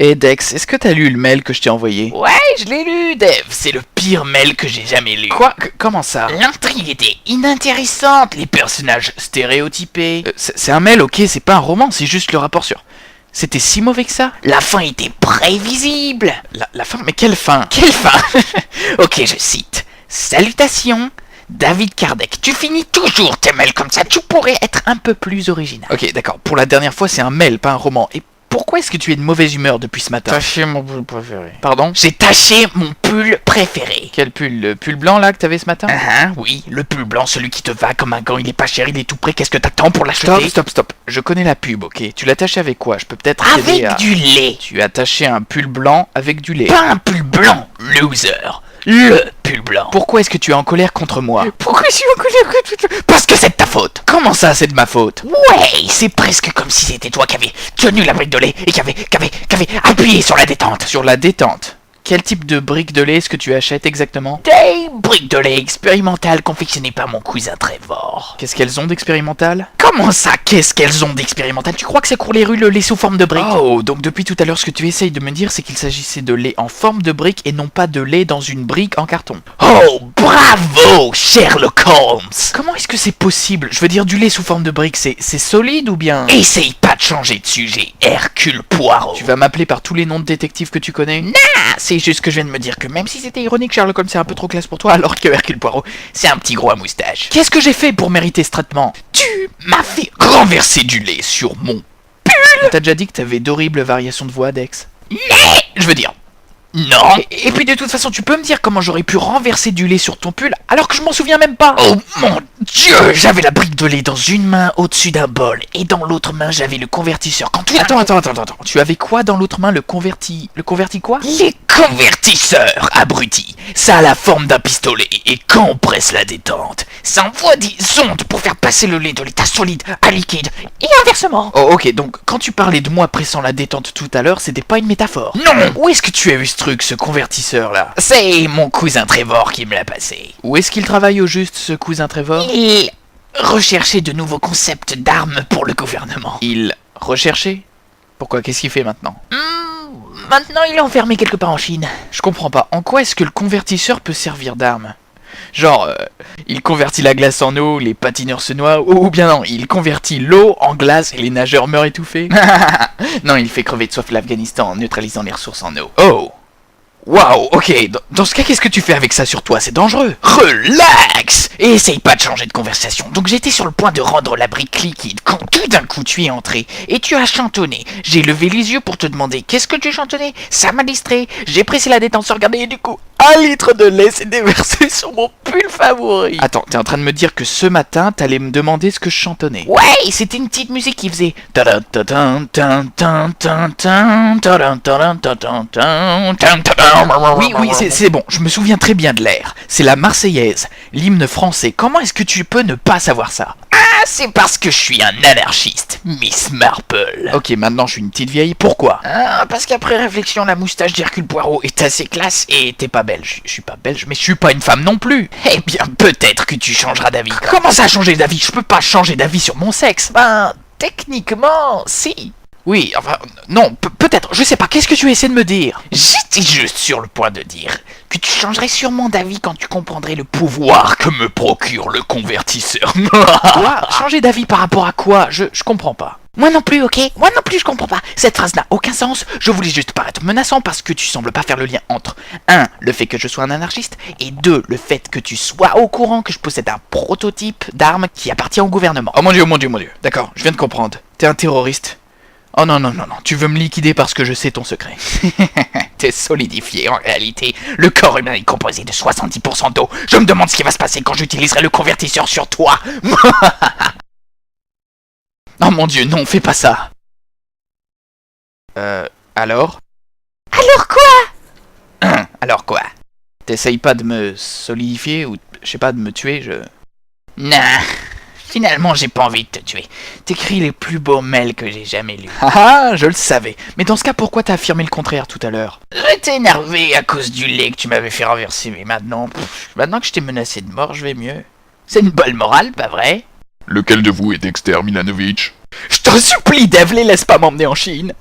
Et Dex, est-ce que t'as lu le mail que je t'ai envoyé? Ouais, je l'ai lu, Dev. C'est le pire mail que j'ai jamais lu. Quoi? Comment ça? L'intrigue était inintéressante, les personnages stéréotypés. C'est un mail, ok, c'est pas un roman, c'est juste le rapport sur... C'était si mauvais que ça? La fin était prévisible. La fin? Mais quelle fin? Quelle fin? Ok, je cite. Salutations, David Kardec. Tu finis toujours tes mails comme ça, tu pourrais être un peu plus original. Ok, d'accord, pour la dernière fois, c'est un mail, pas un roman. Et pourquoi est-ce que tu es de mauvaise humeur depuis ce matin? Taché mon pull préféré. Pardon? J'ai taché mon pull préféré. Quel pull? Le pull blanc là que t'avais ce matin? Oui, le pull blanc, celui qui te va comme un gant, il est pas cher, il est tout prêt, qu'est-ce que t'attends pour l'acheter? Stop. Je connais la pub, ok. Tu l'as taché avec quoi? Je peux peut-être t'aider Avec du lait. Tu as taché un pull blanc avec du lait. Pas un pull blanc, loser. Le pull blanc. Pourquoi est-ce que tu es en colère contre moi? Pourquoi je suis en colère contre toi? Parce que c'est de ta faute. Comment ça, c'est de ma faute? Ouais, c'est presque comme si c'était toi qui avais tenu la brique de lait et qui avait appuyé sur la détente. Sur la détente. Quel type de brique de lait est-ce que tu achètes exactement? Des briques de lait expérimentales confectionnées par mon cousin Trevor. Qu'est-ce qu'elles ont d'expérimental? Comment ça, qu'est-ce qu'elles ont d'expérimental? Tu crois que ça court les rues le lait sous forme de brique? Oh, donc depuis tout à l'heure, ce que tu essayes de me dire, c'est qu'il s'agissait de lait en forme de brique et non pas de lait dans une brique en carton. Oh, bravo, Sherlock Holmes! Comment est-ce que c'est possible? Je veux dire, du lait sous forme de brique, c'est solide ou bien... Essaye pas de changer de sujet, Hercule Poirot. Tu vas m'appeler par tous les noms de détectives que tu connais? Non, c'est juste que je viens de me dire que même si c'était ironique, Sherlock Holmes c'est un peu trop classe pour toi, alors que Hercule Poirot, c'est un petit gros à moustache. Qu'est-ce que j'ai fait pour mériter ce traitement? Tu m'as fait renverser du lait sur mon pull. T'as déjà dit que t'avais d'horribles variations de voix, Dex? Mais, je veux dire, non. Et puis de toute façon, tu peux me dire comment j'aurais pu renverser du lait sur ton pull alors que je m'en souviens même pas? Oh mon Dieu, j'avais la brique de lait dans une main au-dessus d'un bol et dans l'autre main j'avais le convertisseur. Quand tout... Attends. Tu avais quoi dans l'autre main? Le converti quoi? Les convertisseurs, abruti. Ça a la forme d'un pistolet et quand on presse la détente, ça envoie des ondes pour faire passer le lait de l'état solide à liquide et inversement. Oh ok, donc quand tu parlais de moi pressant la détente tout à l'heure, c'était pas une métaphore? Non. Où est-ce que tu as eu ce truc, ce convertisseur là? C'est mon cousin Trevor qui me l'a passé. Où est-ce qu'il travaille au juste, ce cousin Trevor? Il recherchait de nouveaux concepts d'armes pour le gouvernement. Il recherchait? Pourquoi? Qu'est-ce qu'il fait maintenant? Maintenant il est enfermé quelque part en Chine. Je comprends pas, en quoi est-ce que le convertisseur peut servir d'arme? Genre, il convertit la glace en eau, les patineurs se noient, ou bien non, il convertit l'eau en glace et les nageurs meurent étouffés? Non, il fait crever de soif l'Afghanistan en neutralisant les ressources en eau. Oh! Waouh, ok, dans ce cas, qu'est-ce que tu fais avec ça sur toi? C'est dangereux! Relax! Et essaye pas de changer de conversation. Donc j'étais sur le point de rendre la brique liquide quand tout d'un coup tu es entré et tu as chantonné. J'ai levé les yeux pour te demander qu'est-ce que tu chantonnais. Ça m'a distrait. J'ai pressé la détente sans regarder et du coup, 1 litre de lait s'est déversé sur mon pull favori. Attends, t'es en train de me dire que ce matin, t'allais me demander ce que je chantonnais? Ouais, c'était une petite musique qui faisait... Oui, c'est bon, je me souviens très bien de l'air. C'est la Marseillaise, l'hymne français. Comment est-ce que tu peux ne pas savoir ça? Ah, c'est parce que je suis un anarchiste, Miss Marple. Ok, maintenant je suis une petite vieille, pourquoi? Ah, parce qu'après réflexion, la moustache d'Hercule Poirot est assez classe et t'es pas belge. Je suis pas belge, mais je suis pas une femme non plus. Eh bien, peut-être que tu changeras d'avis. Comment ça changer d'avis? Je peux pas changer d'avis sur mon sexe. Ben, techniquement, si. Oui, enfin, non, peut-être, je sais pas, qu'est-ce que tu essaies de me dire? J'étais juste sur le point de dire que tu changerais sûrement d'avis quand tu comprendrais le pouvoir que me procure le convertisseur. Quoi? Changer d'avis par rapport à quoi? Je comprends pas. Moi non plus, ok? Moi non plus, je comprends pas. Cette phrase n'a aucun sens. Je voulais juste paraître menaçant parce que tu sembles pas faire le lien entre 1. Le fait que je sois un anarchiste et 2. Le fait que tu sois au courant que je possède un prototype d'arme qui appartient au gouvernement. Oh mon dieu. D'accord, je viens de comprendre. T'es un terroriste. Oh non, tu veux me liquider parce que je sais ton secret. T'es solidifié en réalité. Le corps humain est composé de 70% d'eau. Je me demande ce qui va se passer quand j'utiliserai le convertisseur sur toi. Oh mon dieu, non, fais pas ça. Alors? Alors quoi? Alors quoi? T'essayes pas de me solidifier ou, je sais pas, de me tuer, Nah, finalement j'ai pas envie de te tuer. T'écris les plus beaux mails que j'ai jamais lus. Ah, je le savais. Mais dans ce cas, pourquoi t'as affirmé le contraire tout à l'heure? J'étais énervé à cause du lait que tu m'avais fait renverser, mais maintenant que je t'ai menacé de mort, je vais mieux. C'est une bonne morale, pas vrai? Lequel de vous est Dexter Milanovic? Je t'en supplie, Dev, les laisse pas m'emmener en Chine.